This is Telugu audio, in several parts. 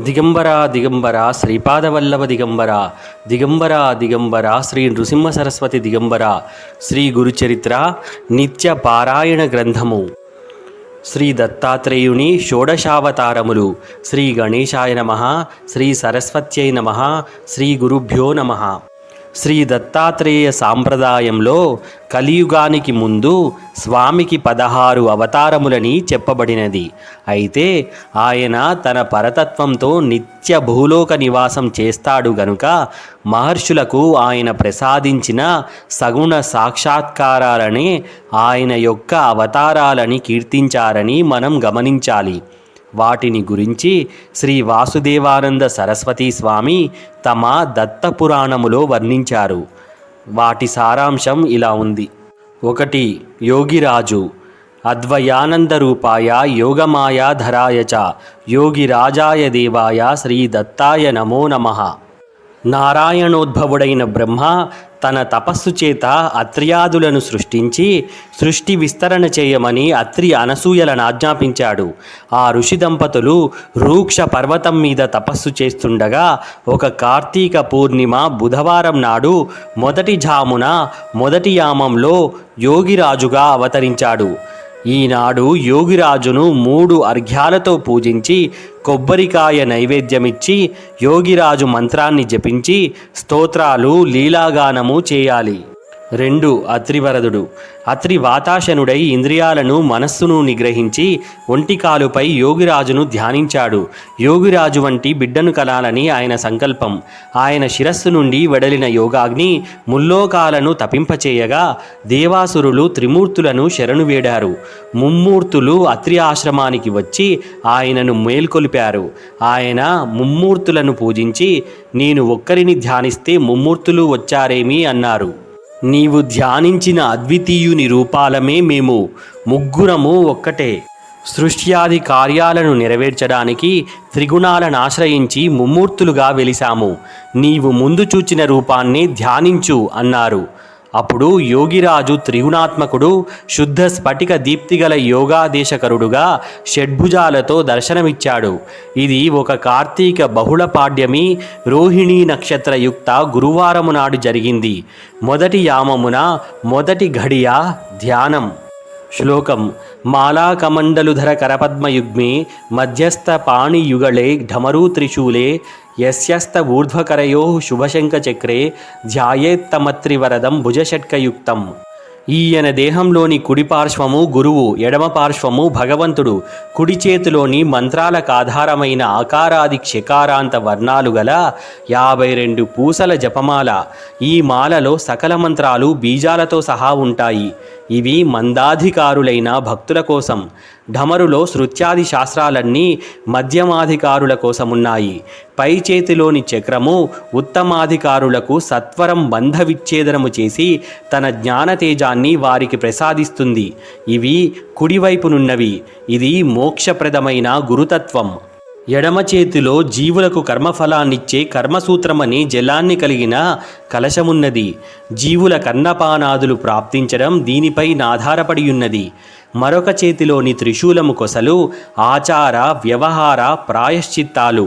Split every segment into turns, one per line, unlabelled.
దిగంబరా దిగంబరా శ్రీపాదవల్లభ దిగంబరా దిగంబరా దిగంబరా శ్రీ నృసింహ సరస్వతి దిగంబరా శ్రీ గురుచరిత్ర నిత్య పారాయణ గ్రంథము. శ్రీ దత్తాత్రేయుని షోడశావతారములు. శ్రీ గణేశాయ నమః. శ్రీ సరస్వత్యై నమః. శ్రీ గురుభ్యో నమః. శ్రీ దత్తాత్రేయ సాంప్రదాయంలో కలియుగానికి ముందు స్వామికి 16 అవతారములని చెప్పబడినది. అయితే ఆయన తన పరతత్వంతో నిత్య భూలోక నివాసం చేస్తాడు గనుక మహర్షులకు ఆయన ప్రసాదించిన సగుణ సాక్షాత్కారాలనే ఆయన యొక్క అవతారాలని కీర్తించారని మనం గమనించాలి. వాటిని గురించి శ్రీ వాసుదేవానంద సరస్వతీ స్వామి తమ దత్తపురాణములో వర్ణించారు. వాటి సారాంశం ఇలా ఉంది. 1. యోగిరాజు. అద్వయానంద రూపాయ యోగమాయాధరాయ చ యోగిరాజాయ దేవాయ శ్రీ దత్తాయ నమో నమః. నారాయణోద్భవుడైన బ్రహ్మ తన తపస్సు చేత అత్ర్యాదులను సృష్టించి సృష్టి విస్తరణ చేయమని అత్రి అనసూయలను ఆజ్ఞాపించాడు. ఆ ఋషి దంపతులు రూక్ష పర్వతం మీద తపస్సు చేస్తుండగా ఒక కార్తీక పూర్ణిమ బుధవారం నాడు మొదటి ఝామున మొదటి యామంలో యోగిరాజుగా అవతరించాడు. ఈనాడు యోగిరాజును 3 అర్ఘ్యాలతో పూజించి కొబ్బరికాయ నైవేద్యమిచ్చి యోగిరాజు మంత్రాన్ని జపించి స్తోత్రాలు లీలాగానము చేయాలి. 2. అత్రివరదుడు. అత్రి వాతాశనుడై ఇంద్రియాలను మనస్సును నిగ్రహించి ఒంటికాలుపై యోగిరాజును ధ్యానించాడు. యోగిరాజు వంటి బిడ్డను కనాలని ఆయన సంకల్పం. ఆయన శిరస్సు నుండి వెడలిన యోగాగ్ని ముల్లోకాలను తపింపచేయగా దేవాసురులు త్రిమూర్తులను శరణు వేడారు. ముమ్మూర్తులు అత్రి ఆశ్రమానికి వచ్చి ఆయనను మేల్కొలిపారు. ఆయన ముమ్మూర్తులను పూజించి నేను ఒక్కరిని ధ్యానిస్తే ముమ్మూర్తులు వచ్చారేమి అన్నారు. నీవు ధ్యానించిన అద్వితీయుని రూపాలమే మేము, ముగ్గురము ఒక్కటే. సృష్ట్యాది కార్యాలను నెరవేర్చడానికి త్రిగుణాలను ఆశ్రయించి ముమ్మూర్తులుగా వెలిశాము. నీవు ముందు చూచిన రూపాన్నే ధ్యానించు అన్నారు. అప్పుడు యోగిరాజు త్రిగుణాత్మకుడు, శుద్ధ స్ఫటిక దీప్తిగల యోగాదేశకరుడుగా షడ్భుజాలతో దర్శనమిచ్చాడు. ఇది ఒక కార్తీక బహుళ పాడ్యమి రోహిణీ నక్షత్రయుక్త గురువారము నాడు జరిగింది. మొదటి యామమున మొదటి ఘడియ ధ్యానం. శ్లోకం. మాలాకమండలుధర కరపద్మయుగ్మే మధ్యస్థ పాణియుగళే ఢమరూ త్రిశూలే యస్యస్త ఊర్ధ్వకరయో శుభశంఖచక్రే ధ్యాయేత్తమత్రివరదం భుజషట్కయుక్తం. ఈయన దేహంలోని కుడి పార్శ్వము గురువు, ఎడమ పార్శ్వము భగవంతుడు. కుడి చేతిలోని మంత్రాలకు ఆధారమైన ఆకారాది క్షకారాంత వర్ణాలు గల 52 పూసల జపమాల. ఈ మాలలో సకల మంత్రాలు బీజాలతో సహా ఉంటాయి. ఇవి మందాధికారులైన భక్తుల కోసం. ఢమరులో శృత్యాది శాస్త్రాలన్నీ మధ్యమాధికారుల కోసమున్నాయి. పై చేతిలోని చక్రము ఉత్తమాధికారులకు సత్వరం బంధ విచ్ఛేదనము చేసి తన జ్ఞానతేజాన్ని వారికి ప్రసాదిస్తుంది. ఇవి కుడివైపునున్నవి. ఇది మోక్షప్రదమైన గురుతత్వం. ఎడమ చేతిలో జీవులకు కర్మఫలాన్నిచ్చే కర్మసూత్రమని జలాన్ని కలిగిన కలశమున్నది. జీవుల కర్ణపానాదులు ప్రాప్తించడం దీనిపై ఆధారపడి ఉన్నది. మరొక చేతిలోని త్రిశూలము కొసలు ఆచార వ్యవహార ప్రాయశ్చిత్తాలు,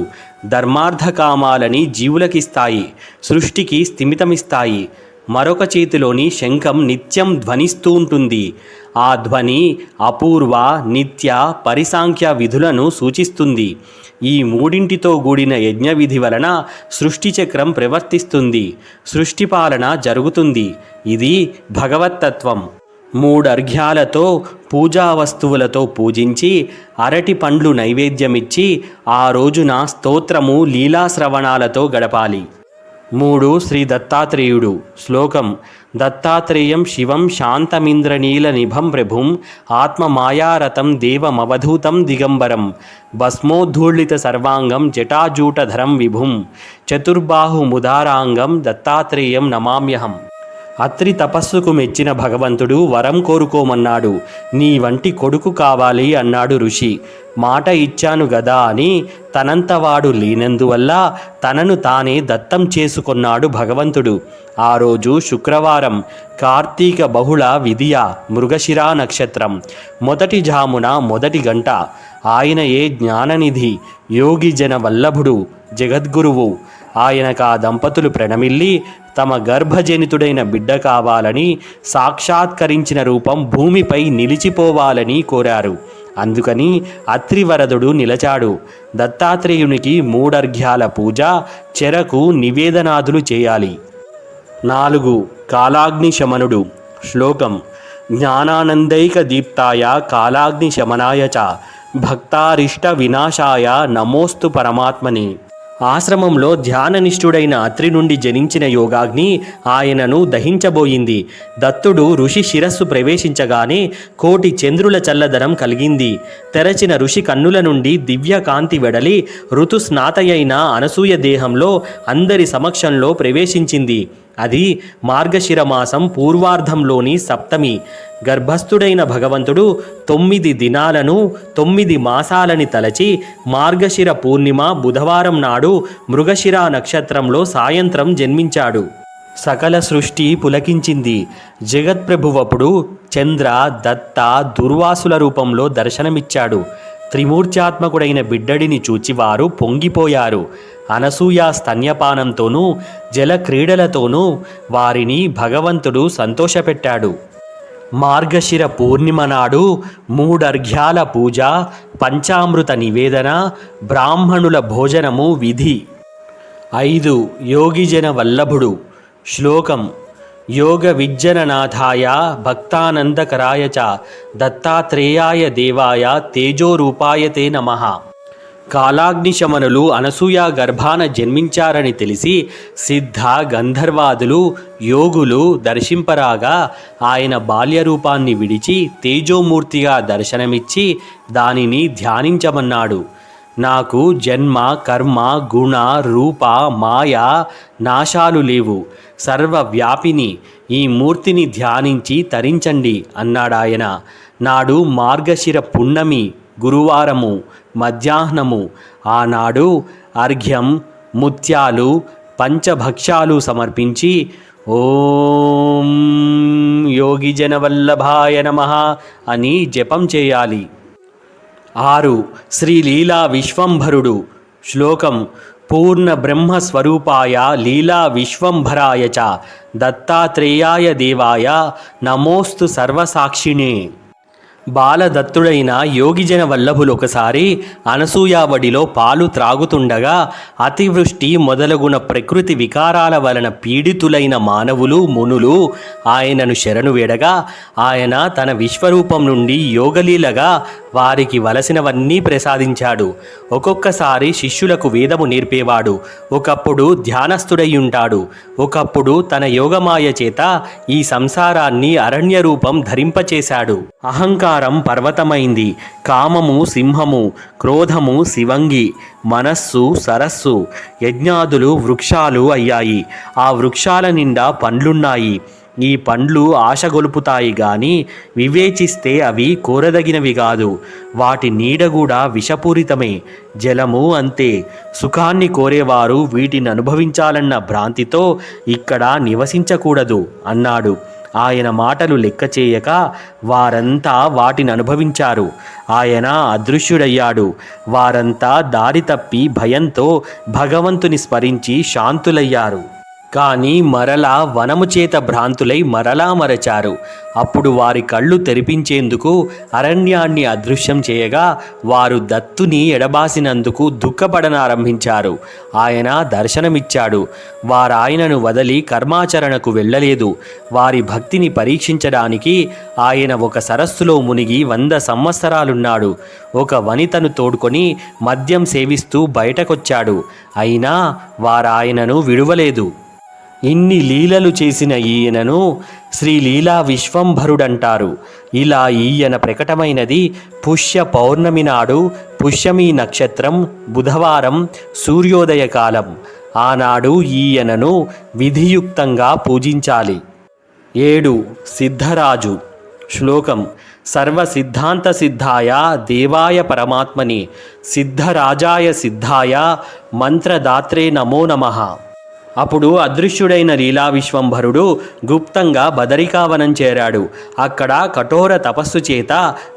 ధర్మార్థకామాలని జీవులకిస్తాయి, సృష్టికి స్థిమితమిస్తాయి. మరొక చేతిలోని శంఖం నిత్యం ధ్వనిస్తూ ఉంటుంది. ఆ ధ్వని అపూర్వ నిత్య పరిసాంఖ్య విధులను సూచిస్తుంది. ఈ మూడింటితో కూడిన యజ్ఞవిధి వలన సృష్టి చక్రం ప్రవర్తిస్తుంది, సృష్టిపాలన జరుగుతుంది. ఇది భగవత్తత్వం. 3 అర్ఘ్యాలతో పూజా వస్తువులతో పూజించి అరటి పండ్లు నైవేద్యమిచ్చి ఆ రోజున స్తోత్రము లీలాశ్రవణాలతో గడపాలి. 3. శ్రీ దత్తాత్రేయుడు. శ్లోకం. దత్తాత్రేయం శివం శాంతమింద్రనీల నిభం ప్రభుం ఆత్మమాయారతం దేవమవధూతం దిగంబరం భస్మోద్ధూళిత సర్వాంగం జటాజూటధరం విభుం చతుర్బాహుముదారాంగం దత్తాత్రేయం నమామ్యహం. అత్రి తపస్సుకు మెచ్చిన భగవంతుడు వరం కోరుకోమన్నాడు. నీ వంటి కొడుకు కావాలి అన్నాడు ఋషి. మాట ఇచ్చాను గదా అని తనంతవాడు లేనందువల్ల తనను తానే దత్తం చేసుకొన్నాడు భగవంతుడు. ఆ రోజు శుక్రవారం, కార్తీక బహుళ విధియ, మృగశిరా నక్షత్రం. మొదటి జామున మొదటి గంట. ఆయనయే జ్ఞాననిధి, యోగి జన వల్లభుడు, జగద్గురువు. ఆయనకా దంపతులు ప్రణమిల్లి తమ గర్భజనితుడైన బిడ్డ కావాలని సాక్షాత్కరించిన రూపం భూమిపై నిలిచిపోవాలని కోరారు. అందుకని అత్రివరదుడు నిలచాడు. దత్తాత్రేయునికి 3 అర్ఘ్యాల పూజ, చెరకు నివేదనాదులు చేయాలి. 4. కాలాగ్ని శమనుడు. శ్లోకం: జ్ఞానానందైక దీప్తాయ కాలాగ్ని శమనాయ చ భక్తారిష్ట వినాశాయ నమోస్తు పరమాత్మని. ఆశ్రమంలో ధ్యాననిష్ఠుడైన అత్రి నుండి జనించిన యోగాగ్ని ఆయనను దహించబోయింది. దత్తుడు ఋషి శిరస్సు ప్రవేశించగానే కోటి చంద్రుల చల్లదనం కలిగింది. తెరచిన ఋషి కన్నుల నుండి దివ్య కాంతి వెడలి ఋతుస్నాతయైన అనసూయ దేహంలో అందరి సమక్షంలో ప్రవేశించింది. అది మార్గశిర మాసం పూర్వార్ధంలోని సప్తమి. గర్భస్థుడైన భగవంతుడు 9 దినాలను 9 మాసాలని తలచి మార్గశిర పూర్ణిమ బుధవారం నాడు మృగశిర నక్షత్రంలో సాయంత్రం జన్మించాడు. సకల సృష్టి పులకించింది. జగత్ప్రభువప్పుడు చంద్ర, దత్త, దుర్వాసుల రూపంలో దర్శనమిచ్చాడు. త్రిమూర్త్యాత్మకుడైన బిడ్డడిని చూచివారు పొంగిపోయారు. అనసూయ స్తన్యపానంతోనూ జలక్రీడలతోనూ వారిని భగవంతుడు సంతోషపెట్టాడు. మార్గశిర పూర్ణిమ నాడు 3 అర్ఘ్యాల పూజ, పంచామృత నివేదన, బ్రాహ్మణుల భోజనము విధి. 5. యోగిజన వల్లభుడు. శ్లోకం: యోగ విజ్జననాథాయ భక్తానందకరాయ చ దత్తాత్రేయాయ దేవాయ తేజోరూపాయ తే నమః. కాలాగ్నిశమనులు అనసూయ గర్భాన జన్మించారని తెలిసి సిద్ధ గంధర్వాదులు యోగులు దర్శింపరాగా ఆయన బాల్యరూపాన్ని విడిచి తేజోమూర్తిగా దర్శనమిచ్చి దానిని ధ్యానించమన్నాడు. నాకు జన్మ, కర్మ, గుణ, రూప, మాయ నాశాలు లేవు. సర్వవ్యాపిని ఈ మూర్తిని ధ్యానించి తరించండి అన్నాడాయన. నాడు మార్గశిర పున్నమి గురువారము మధ్యాహ్నము. ఆనాడు అర్ఘ్యం, ముత్యాలు, పంచభక్ష్యాలు సమర్పించి ఓం యోగిజనవల్లభాయ నమః అని జపం చేయాలి. 6. శ్రీలీలా విశ్వంభరుడు. శ్లోకం: పూర్ణ బ్రహ్మస్వరూపాయ లీలా విశ్వంభరాయ చ దత్తాత్రేయాయ దేవాయ నమోస్తు సర్వసాక్షిణే. బాలదత్తుడైన యోగిజన వల్లభులు ఒకసారి అనసూయావడిలో పాలు త్రాగుతుండగా అతివృష్టి మొదలగున ప్రకృతి వికారాల వలన పీడితులైన మానవులు, మునులు ఆయనను శరణు వేడగా ఆయన తన విశ్వరూపం నుండి యోగలీలగా వారికి వలసినవన్నీ ప్రసాదించాడు. ఒక్కొక్కసారి శిష్యులకు వేదము నేర్పేవాడు. ఒకప్పుడు ధ్యానస్థుడయ్యుంటాడు. ఒకప్పుడు తన యోగమాయ చేత ఈ సంసారాన్ని అరణ్య రూపం ధరింపచేశాడు. అహంకారం పర్వతమైంది, కామము సింహము, క్రోధము శివంగి, మనస్సు సరస్సు, యజ్ఞాదులు వృక్షాలు అయ్యాయి. ఆ వృక్షాల నిండా పండ్లున్నాయి. ఈ పండ్లు ఆశగొలుపుతాయి గాని వివేచిస్తే అవి కోరదగినవి కాదు. వాటి నీడ కూడా విషపూరితమే. జలము అంతే. సుఖాన్ని కోరేవారు వీటిని అనుభవించాలన్న భ్రాంతితో ఇక్కడ నివసించకూడదు అన్నాడు. ఆయన మాటలు లెక్క చేయక వారంతా వాటిని అనుభవించారు. ఆయన అదృశ్యుడయ్యాడు. వారంతా దారి తప్పి భయంతో భగవంతుని స్మరించి శాంతులయ్యారు. కానీ మరలా వనము చేత భ్రాంతులై మరలా మరచారు. అప్పుడు వారి కళ్ళు తెరిపించేందుకు అరణ్యాన్ని అదృశ్యం చేయగా వారు దత్తుని ఎడబాసినందుకు దుఃఖపడనారంభించారు. ఆయన దర్శనమిచ్చాడు. వారాయనను వదలి కర్మాచరణకు వెళ్ళలేదు. వారి భక్తిని పరీక్షించడానికి ఆయన ఒక సరస్సులో మునిగి 100 సంవత్సరాలున్నాడు. ఒక వనితను తోడుకొని మద్యం సేవిస్తూ బయటకొచ్చాడు. అయినా వారాయనను విడువలేదు. ఇన్ని లీలలు చేసిన ఈయనను శ్రీలీలా విశ్వంభరుడంటారు. ఇలా ఈయన ప్రకటమైనది పుష్య పౌర్ణమి నాడు, పుష్యమి నక్షత్రం, బుధవారం, సూర్యోదయ కాలం. ఆనాడు ఈయనను విధియుక్తంగా పూజించాలి. 7 సిద్ధరాజు. శ్లోకం సర్వసిద్ధాంత సిద్ధాయ దేవాయ పరమాత్మని సిద్ధరాజాయ సిద్ధాయ మంత్రదాత్రే నమో నమః. అప్పుడు అదృశ్యుడైన లీలా విశ్వంభరుడు గుప్తంగా బదరికావనం చేరాడు. అక్కడ కఠోర తపస్సు చేత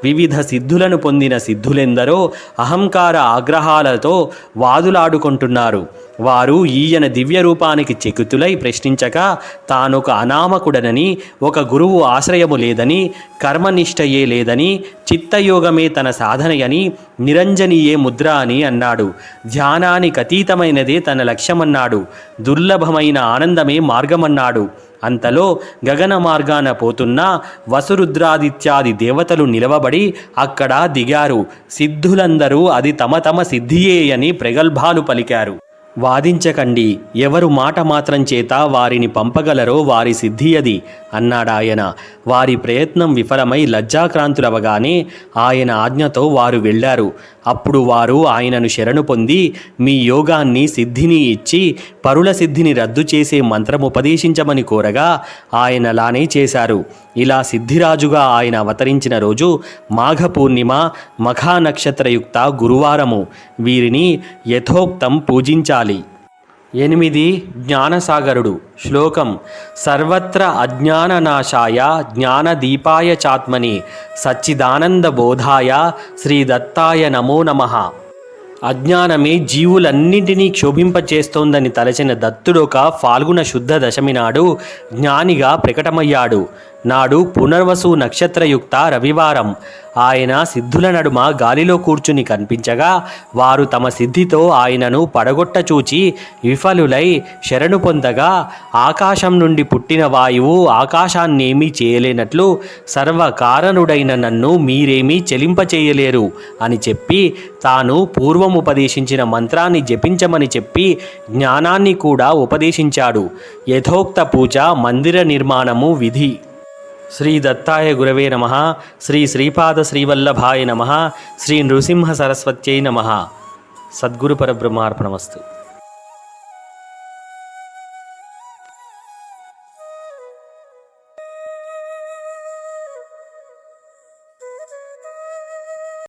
వివిధ సిద్ధులను పొందిన సిద్ధులెందరో అహంకార ఆగ్రహాలతో వాదులాడుకుంటున్నారు. వారు ఈయన దివ్య రూపానికి చెకుతులై ప్రశ్నించగా తానొక అనామకుడనని, ఒక గురువు ఆశ్రయము లేదని, కర్మనిష్టయే లేదని, చిత్తయోగమే తన సాధనయని, నిరంజనీయే ముద్ర అని అన్నాడు. ధ్యానానికి అతీతమైనదే తన లక్ష్యమన్నాడు. దుర్లభమైన ఆనందమే మార్గమన్నాడు. అంతలో గగన మార్గాన పోతున్న వసురుద్రాదిత్యాది దేవతలు నిలవబడి అక్కడ దిగారు. సిద్ధులందరూ అది తమ తమ సిద్ధియే అని ప్రగల్భాలు పలికారు. వాదించకండి, ఎవరు మాట మాత్రం చేత వారిని పంపగలరో వారి సిద్ధి అది అన్నాడాయన. వారి ప్రయత్నం విఫలమై లజ్జాక్రాంతులవగానే ఆయన ఆజ్ఞతో వారు వెళ్ళారు. అప్పుడు వారు ఆయనను శరణు పొంది మీ యోగాన్ని సిద్ధిని ఇచ్చి పరుల సిద్ధిని రద్దు చేసే మంత్రముపదేశించమని కోరగా ఆయనలానే చేశారు. ఇలా సిద్ధిరాజుగా ఆయన అవతరించిన రోజు మాఘ పూర్ణిమ మఖా నక్షత్రయుక్త గురువారము. వీరిని యథోక్తం పూజించాలి. 8 జ్ఞానసాగరుడు. శ్లోకం సర్వత్ర అజ్ఞాననాశాయ జ్ఞానదీపాయ చాత్మని సచ్చిదానంద బోధాయ శ్రీదత్తాయ నమో నమః. అజ్ఞానమే జీవులన్నింటినీ క్షోభింపచేస్తోందని తలచిన దత్తుడొక ఫాల్గుణ శుద్ధ దశమి నాడు జ్ఞానిగా ప్రకటమయ్యాడు. నాడు పునర్వసు నక్షత్రయుక్త రవివారం. ఆయన సిద్ధుల నడుమ గాలిలో కూర్చుని కనిపించగా వారు తమ సిద్ధితో ఆయనను పడగొట్ట చూచి విఫలులై శరణు పొందగా ఆకాశం నుండి పుట్టిన వాయువు ఆకాశాన్నేమీ చేయలేనట్లు సర్వకారణుడైన నన్ను మీరేమీ చెలింపచేయలేరు అని చెప్పి తాను పూర్వం ఉపదేశించిన మంత్రాన్ని జపించమని చెప్పి జ్ఞానాన్ని కూడా ఉపదేశించాడు. యథోక్త పూజ మందిర నిర్మాణము విధి. శ్రీ దత్తాయ గురవే నమః. శ్రీ శ్రీపాద శ్రీవల్లభాయ నమః. శ్రీ నృసింహ సరస్వత్యై నమః. సద్గురు పరబ్రహ్మార్పణమస్తు.